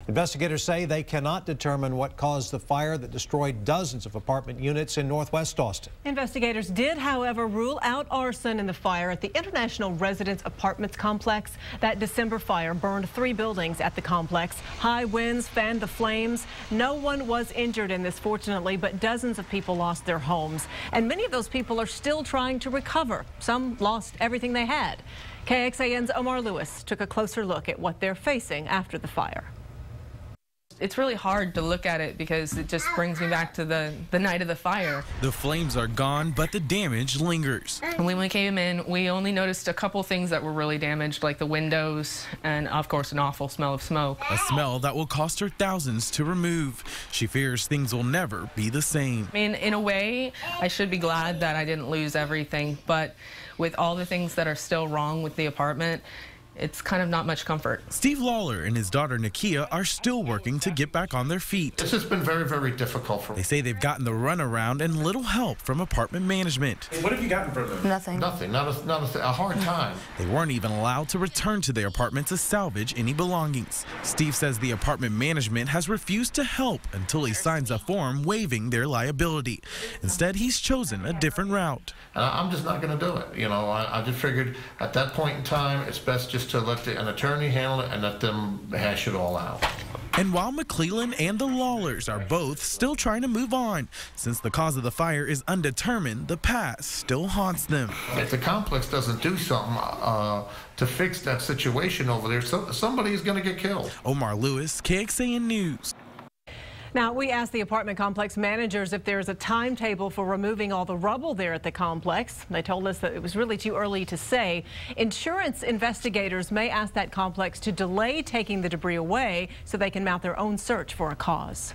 Investigators say they cannot determine what caused the fire that destroyed dozens of apartment units in northwest Austin. Investigators did, however, rule out arson in the fire at the International Residence Apartments complex. That December fire burned 3 buildings at the complex. High winds fanned the flames. No one was injured in this, fortunately, but dozens of people lost their homes. And many of those people are still trying to recover. Some lost everything they had. KXAN's Omar Lewis took a closer look at what they're facing after the fire. It's really hard to look at it because it just brings me back to the night of the fire. The flames are gone, but the damage lingers. When we came in, we only noticed a couple things that were really damaged, like the windows and, of course, an awful smell of smoke. A smell that will cost her thousands to remove. She fears things will never be the same. I mean, in a way, I should be glad that I didn't lose everything, but with all the things that are still wrong with the apartment, it's kind of not much comfort. Steve Lawler and his daughter Nakia are still working to get back on their feet. This has been very, very difficult for me. They say they've gotten the runaround and little help from apartment management. What have you gotten from them? Nothing. Nothing. Not a hard time. They weren't even allowed to return to their apartment to salvage any belongings. Steve says the apartment management has refused to help until he signs a form waiving their liability. Instead, he's chosen a different route. And I'm just not going to do it. You know, I just figured at that point in time, it's best just to let an attorney handle it and let them hash it all out. And while McClellan and the Lawlers are both still trying to move on, since the cause of the fire is undetermined, the past still haunts them. If the complex doesn't do something to fix that situation over there, somebody is going to get killed. Omar Lewis, KXAN News. Now, we asked the apartment complex managers if there's a timetable for removing all the rubble there at the complex. They told us that it was really too early to say. Insurance investigators may ask that complex to delay taking the debris away so they can mount their own search for a cause.